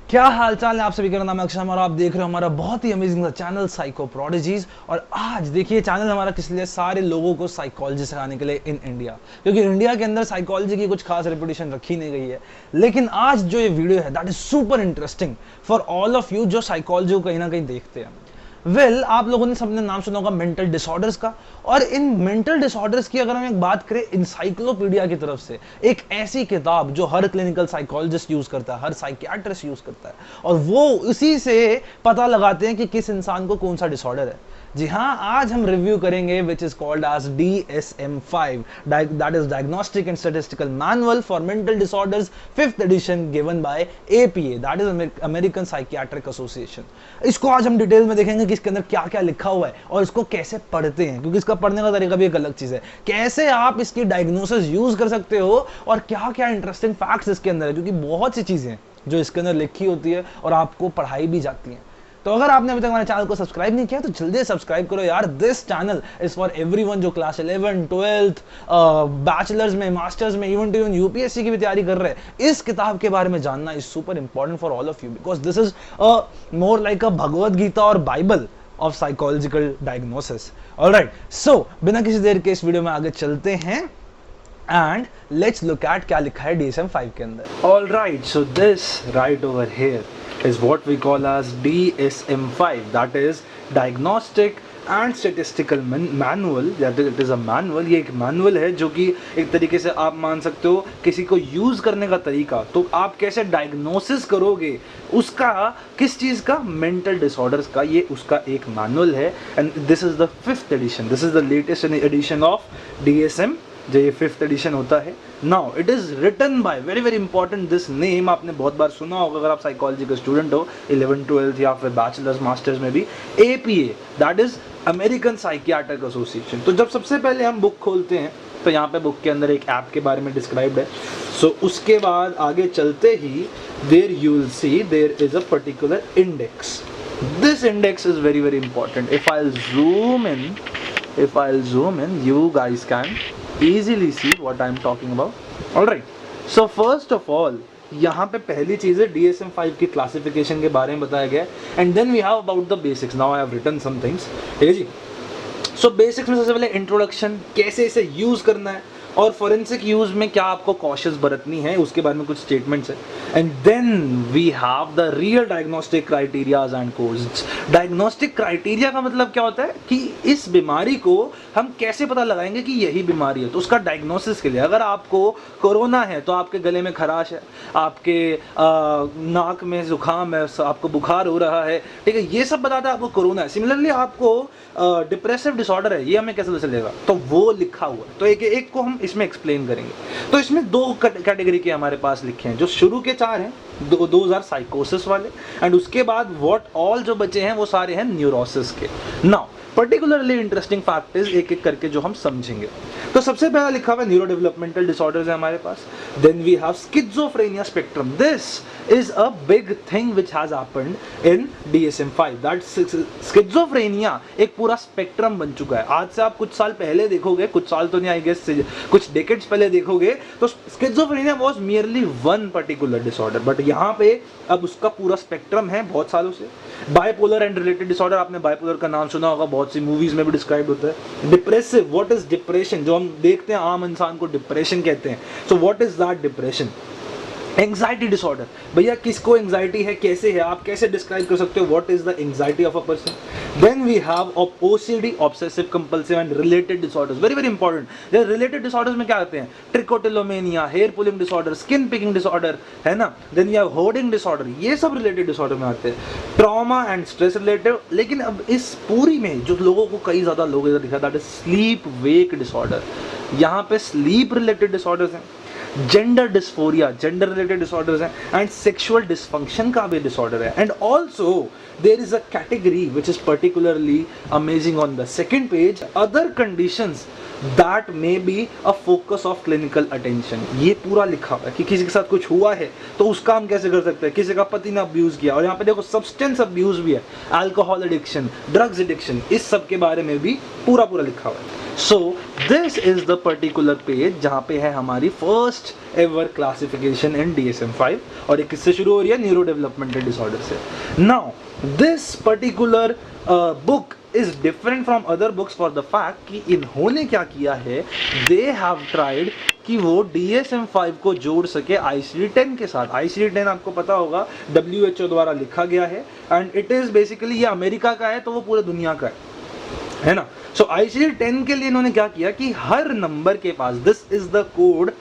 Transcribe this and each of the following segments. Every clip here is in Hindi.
क्या हाल चाल है आप सभी का नाम है अक्षय और आप देख रहे हो हमारा बहुत ही अमेजिंग सा चैनल साइको प्रोडिजीज। और आज देखिए चैनल हमारा किस लिए, सारे लोगों को साइकोलॉजी सिखाने के लिए इन इंडिया, क्योंकि इंडिया के अंदर साइकोलॉजी की कुछ खास रेपुटेशन रखी नहीं गई है। लेकिन आज जो ये वीडियो है that is super interesting for all of you जो साइकोलॉजी को कहीं ना कहीं देखते हैं। आप लोगों ने सबने नाम सुना होगा मेंटल डिसऑर्डर्स का। और इन मेंटल डिसऑर्डर्स की अगर हम एक बात करें इंसाइक्लोपीडिया की तरफ से, एक ऐसी किताब जो हर क्लिनिकल साइकोलॉजिस्ट यूज करता है, हर साइकियाट्रिस्ट यूज करता है, और वो उसी से पता लगाते हैं कि किस इंसान को कौन सा डिसऑर्डर है। जी हाँ, आज हम रिव्यू करेंगे which is called as DSM-5, that is diagnostic and statistical manual for mental disorders, 5th edition given by APA, that is American Psychiatric Association. इसको आज हम डिटेल में देखेंगे कि इसके अंदर क्या क्या लिखा हुआ है और इसको कैसे पढ़ते हैं, क्योंकि इसका पढ़ने का तरीका भी एक अलग चीज है। कैसे आप इसकी डायग्नोसिस यूज कर सकते हो और क्या क्या इंटरेस्टिंग फैक्ट्स इसके अंदर है, क्योंकि बहुत सी चीजें हैं जो इसके अंदर लिखी होती है और आपको पढ़ाई भी जाती है। तो अगर आपने अभी तक हमारे चैनल को सब्सक्राइब नहीं किया तो जल्दी सब्सक्राइब करो यार। This channel is for everyone जो क्लास 11, 12, बैचलर्स में, मास्टर्स में, इवन टू इवन UPSC की भी तैयारी कर रहे हैं। इस किताब के बारे में जानना is super important for all of you, because this is more like a Bhagavad Gita और Bible of psychological diagnosis. Alright, so बिना किसी देर के इस वीडियो में आगे चलते हैं एंड लेट्स लुक एट क्या लिखा है DSM-5 के अंदर। Alright, so this right over here is what we call as DSM-5, that is Diagnostic and Statistical Manual, that is, it is a manual। ये एक मैनुअल है जो कि एक तरीके से आप मान सकते हो किसी को यूज़ करने का तरीका, तो आप कैसे डायग्नोसिस करोगे उसका, किस चीज़ का, मेंटल डिसऑर्डर्स का, ये उसका एक मैनुअल है। And this is the 5th edition, this is the latest edition of DSM, जो ये 5th एडिशन होता है। Now it is written by, very very important, this name आपने बहुत बार सुना होगा अगर आप साइकोलॉजी के स्टूडेंट हो, 11, 12 या फिर बैचलर्स मास्टर्स में भी, APA, that is American Psychiatric association. तो जब सबसे पहले हम बुक खोलते हैं तो यहाँ पे बुक के अंदर एक ऐप के बारे में डिस्क्राइब्ड है। सो उसके बाद आगे चलते ही there you will see there is a particular index. This index is very very important. If I zoom in you guys can easily see what I am talking about. Alright, so first of all यहाँ पे पहली चीज़ है DSM-5 की क्लासिफिकेशन के बारे में बताया गया है, and then we have about the basics. Now I have written some things, ठीक है जी। सो बेसिक्स में सबसे पहले इंट्रोडक्शन, कैसे इसे यूज़ करना है और फोरेंसिक यूज में क्या आपको कॉशियस बरतनी है, उसके बारे में कुछ स्टेटमेंट्स है। And then we have the real diagnostic criterias and codes. Diagnostic criteria का मतलब क्या होता है कि इस बीमारी को हम कैसे पता लगाएंगे कि यही बीमारी है, तो उसका डायग्नोसिस के लिए अगर आपको कोरोना है तो आपके गले में खराश है, आपके नाक में जुकाम है, आपको बुखार हो रहा है, ठीक है, ये सब बताता है आपको कोरोना है। सिमिलरली आपको डिप्रेसिव डिसऑर्डर है, ये हमें कैसे पता चलेगा, तो वो लिखा हुआ है। तो एक को हम इसमें एक्सप्लेन करेंगे। तो इसमें 2 कैटेगरी के हमारे पास लिखे हैं, जो शुरू के 4 हैं, 2000 साइकोसिस वाले, एंड उसके बाद व्हाट ऑल जो बचे हैं वो सारे हैं न्यूरोसिस के। Now particularly interesting fact is एक एक करके जो हम समझेंगे। तो सबसे पहला लिखा हुआ है न्यूरो डेवलपमेंटल डिसऑर्डर्स है हमारे पास। Then we have schizophrenia spectrum. This is a big thing which has happened in DSM-5, that schizophrenia एक पूरा स्पेक्ट्रम बन चुका है। आज से आप कुछ साल पहले देखोगे, कुछ साल तो नहीं, आई गेस कुछ डेकेड्स पहले देखोगे, तो schizophrenia was merely one particular disorder, but यहाँ पे अब उसका पूरा स्पेक्ट्रम है बहुत सालों से। बाइपोलर एंड रिलेटेड डिसऑर्डर, आपने बाइपोलर का नाम सुना होगा, बहुत सी मूवीज में भी डिस्क्राइब होता है। डिप्रेसिव, व्हाट इज डिप्रेशन, जो हम देखते हैं आम इंसान को डिप्रेशन कहते हैं, so what is that depression. Anxiety disorder, भैया किसको एंग्जाइटी है, कैसे है, आप कैसे डिस्क्राइब कर सकते हो what is the anxiety of a person. Then we have OCD, obsessive compulsive and related disorders, very very important. Related disorders में क्या आते हैं, trichotillomania, hair pulling disorder, skin picking disorder, है ना, then we have hoarding disorder, ये सब रिलेटेड डिसऑर्डर में आते हैं। Trauma and stress related. लेकिन अब इस पूरी में जो लोगों को कई ज्यादा लोग दिखा, that is sleep wake disorder. यहाँ पे स्लीप रिलेटेड डिसऑर्डर्स हैं, gender dysphoria, gender related disorders हैं, एंड सेक्सुअल डिसफंक्शन का भी डिसऑर्डर है। And also there is a category which is particularly amazing on the second page, other conditions that may be a focus of clinical attention. ये पूरा लिखा हुआ है कि किसी के साथ कुछ हुआ है तो उसका हम कैसे कर सकते हैं, किसी का पति ने अब्यूज किया, और यहाँ पे देखो सब्सटेंस अब्यूज भी है, अल्कोहल एडिक्शन, ड्रग्स एडिक्शन, इस सब के बारे में भी पूरा लिखा हुआ है। So this is the particular page जहाँ पे है हमारी फर्स्ट एवर क्लासिफिकेशन इन DSM-5 और ये किससे शुरू हो रही है, न्यूरो डेवलपमेंटल डिसऑर्डर से। Now this particular book is different from other books for the fact कि इन्होंने क्या किया है, दे हैव ट्राइड कि वो DSM-5 को जोड़ सके ICD-10 के साथ। ICD-10 आपको पता होगा WHO द्वारा लिखा गया है एंड इट इज बेसिकली, ये अमेरिका का है तो वो पूरे दुनिया का है ना। सो ICD-10 के लिए इन्होंने क्या किया कि हर नंबर के पास, this is the code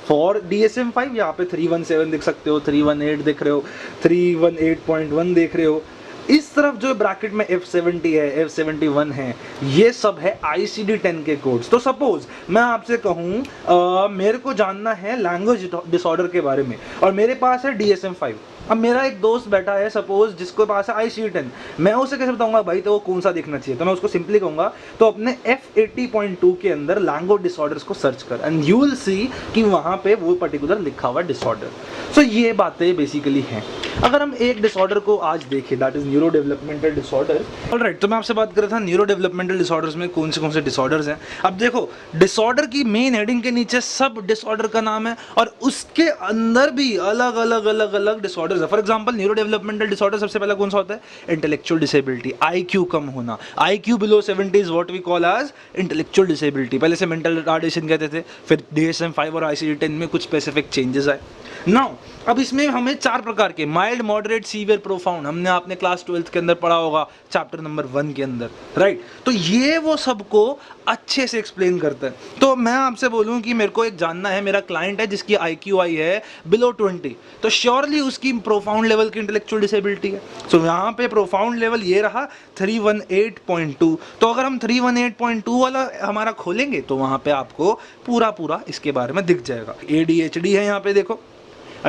for DSM-5, यहाँ पे 317 देख सकते हो, 318 देख रहे हो, 318.1 देख रहे हो, इस तरफ जो ब्रैकेट में F70 है, F71 है, ये सब है ICD-10 के कोड्स। तो सपोज मैं आपसे कहूँ मेरे को जानना है लैंग्वेज डिसऑर्डर के बारे में और मेरे पास है DSM-5। अब मेरा एक दोस्त बैठा है सपोज जिसके पास है ICD-10, मैं उसे कैसे बताऊंगा भाई तो वो कौन सा देखना चाहिए, तो मैं उसको सिंपली कहूंगा तो अपने F80.2 के अंदर लैंग्वेज डिसऑर्डर्स को सर्च कर एंड यू विल सी कि वहां पे वो पर्टिकुलर लिखा हुआ डिसऑर्डर। सो ये बातें बेसिकली हैं। अगर हम एक डिसऑर्डर को आज देखें, that is neuro developmental disorder. Alright, तो मैं आपसे बात कर रहा था न्यूरो डेवलपमेंटल डिसऑर्डर्स में कौन से डिसऑर्डर्स हैं। अब देखो, डिसऑर्डर की मेन हेडिंग के नीचे सब डिसऑर्डर का नाम है और उसके अंदर भी अलग अलग डिसऑर्डर्स है। For example neuro developmental disorder सबसे पहला कौन सा होता है, इंटेलेक्चुअल डिसेबिलिटी, IQ कम होना। IQ below 70 is what we call as intellectual disability. पहले से मेंटल रिटार्डेशन कहते थे, फिर DSM-5 और ICD-10 में कुछ स्पेसिफिक चेंजेस आए। नाउ अब इसमें हमें 4 प्रकार के, माइल्ड, मॉडरेट, सीवियर, प्रोफाउंड, हमने आपने क्लास 12th के अंदर पढ़ा होगा चैप्टर नंबर 1 के अंदर, राइट। तो ये वो सबको अच्छे से एक्सप्लेन करता है। तो मैं आपसे बोलूं कि मेरे को एक जानना है, मेरा क्लाइंट है जिसकी IQ आई है बिलो 20, तो श्योरली उसकी प्रोफाउंड लेवल की इंटेलेक्चुअल डिसेबिलिटी है। सो यहाँ पे प्रोफाउंड लेवल ये रहा 318.2। तो अगर हम 318.2 वाला हमारा खोलेंगे तो वहाँ पे आपको पूरा इसके बारे में दिख जाएगा। ADHD है यहाँ पे देखो,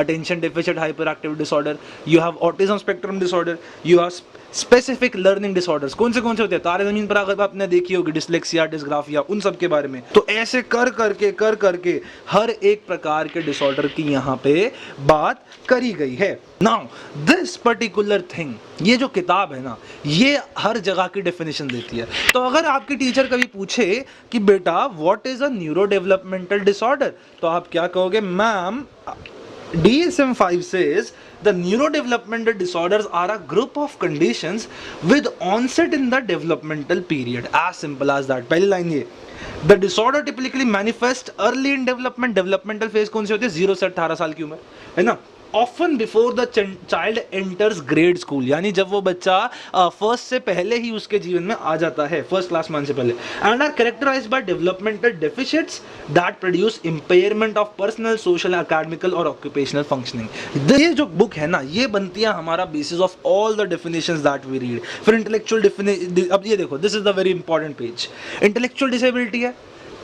attention deficit hyperactive disorder, you have autism spectrum disorder, you have specific learning disorders। कौन से होते हैं, तारे ज़मीन पर अगर आपने देखी होगी, डिसलेक्सिया, डिसग्राफिया, उन सब के बारे में। तो ऐसे कर करके हर एक प्रकार के डिसऑर्डर की यहाँ पे बात करी गई है। नाउ दिस पर्टिकुलर थिंग, ये जो किताब है ना, ये हर जगह की डेफिनेशन देती है। तो अगर आपके टीचर कभी पूछे कि बेटा what is a neuro developmental disorder, तो आप क्या कहोगे, ma'am DSM-5 says the neurodevelopmental disorders are a group of conditions with onset in the developmental period, as simple as that। पहली लाइन ये, the disorder typically manifest early in development। developmental phase कौन सी होती है, 0 से 18 साल की उम्र, है ना। Often before the child enters grade school, यानी जब वो बच्चा फर्स्ट से पहले ही उसके जीवन में आ जाता है, फर्स्ट क्लास मान से पहले। And are characterized by developmental deficits that produce impairment of personal, social, academical और ऑक्यूपेशनल फंक्शनिंग। ये जो बुक है ना, ये बनती है हमारा basis of all the definitions that we read. फिर इंटेलेक्चुअल अब ये देखो, this is the very important page. Intellectual disability है,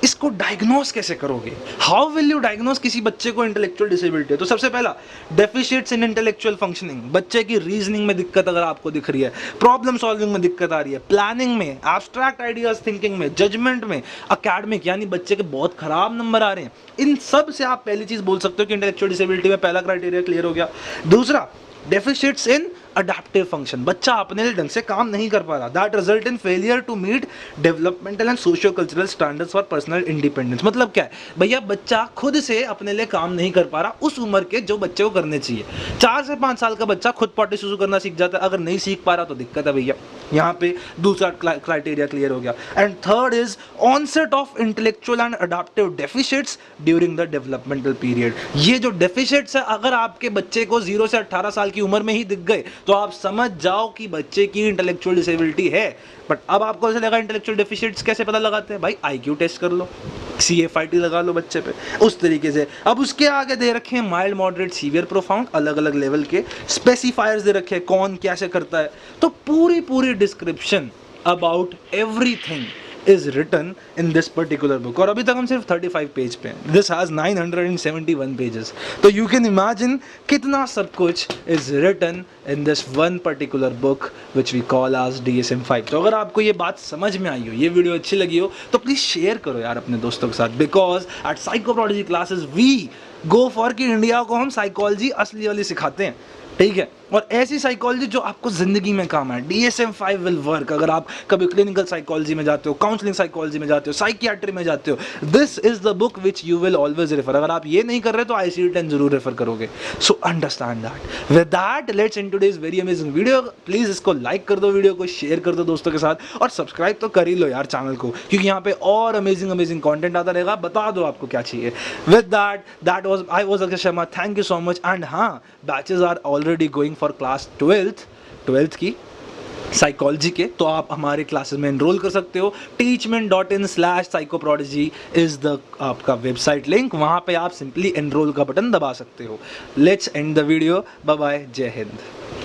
इसको डायग्नोस कैसे करोगे, हाउ विल यू डायग्नोस किसी बच्चे को इंटेलेक्चुअल डिसेबिलिटी है। तो सबसे पहला, डेफिशिट्स इन इंटेलेक्चुअल फंक्शनिंग, बच्चे की रीजनिंग में दिक्कत अगर आपको दिख रही है, प्रॉब्लम सॉल्विंग में दिक्कत आ रही है, प्लानिंग में, एब्स्ट्रैक्ट आइडियाज थिंकिंग में, जजमेंट में, एकेडमिक यानी बच्चे के बहुत खराब नंबर आ रहे हैं, इन सब से आप पहली चीज बोल सकते हो कि इंटेलेक्चुअल डिसेबिलिटी में पहला क्राइटेरिया क्लियर हो गया। दूसरा, डेफिशिट्स इन अडैप्टिव फंक्शन, बच्चा अपने लिए ढंग से काम नहीं कर पा रहा, that result in failure to meet developmental and socio cultural standards for personal independence. मतलब क्या है भैया, बच्चा खुद से अपने लिए काम नहीं कर पा रहा उस उम्र के जो बच्चे को करने चाहिए। 4 से 5 साल का बच्चा खुद पॉटी शुरू करना सीख जाता है, अगर नहीं सीख पा रहा तो दिक्कत है भैया। यहाँ पे दूसरा क्राइटेरिया क्लियर हो गया। And third is onset of intellectual and adaptive deficits during the developmental period. ये जो डेफिशिट्स है, अगर आपके बच्चे को 0 से 18 साल की उम्र में ही दिख गए तो आप समझ जाओ कि बच्चे की इंटेलेक्चुअल डिसेबिलिटी है। बट अब आपको ऐसा लगा इंटेलेक्चुअल डेफिशिट्स कैसे पता लगाते हैं भाई, IQ टेस्ट कर लो, CFIT लगा लो बच्चे पे, उस तरीके से। अब उसके आगे दे रखे हैं माइल्ड, मॉडरेट, सीवियर, प्रोफाउंड, अलग अलग लेवल के स्पेसिफायर्स दे रखे हैं, कौन कैसे करता है। तो पूरी description about everything is written in this particular book। और अभी तक हम सिर्फ 35 पेज पे हैं, this has 971 pages। तो you can imagine कितना सब कुछ is written in this one particular book which we call as DSM-5। तो अगर आपको ये बात समझ में आई हो, ये वीडियो अच्छी लगी हो, तो प्लीज़ शेयर करो यार अपने दोस्तों के साथ, because at Psychoprodigy classes we go for कि इंडिया को हम साइकोलॉजी असली वाली सिखाते हैं, ठीक है। और ऐसी साइकोलॉजी जो आपको ज़िंदगी में काम है। DSM-5 विल वर्क अगर आप कभी क्लिनिकल साइकोलॉजी में जाते हो, काउंसलिंग साइकोलॉजी में जाते हो, साइकियाट्री में जाते हो। This is the book which you will always refer. अगर आप ये नहीं कर रहे तो ICD-10 जरूर रेफर करोगे। So understand that. With that let's in today's very amazing video. Please इसको लाइक कर दो, वीडियो को शेयर कर दो दोस्तों के साथ, और सब्सक्राइब तो कर ही लो यार चैनल को, क्योंकि यहाँ पे और अमेजिंग कंटेंट आता रहेगा। बता दो आपको क्या चाहिए। With that was I was Akshay Sharma. Thank you so much. And हाँ, batches are already going for class 12th की साइकोलॉजी के, तो आप हमारे क्लासेस में एनरोल कर सकते हो। teachment.in/psychoprodigy इज द आपका वेबसाइट लिंक। वहाँ पे आप सिंपली एनरोल का बटन दबा सकते हो। Let's end the video. Bye bye, जय हिंद।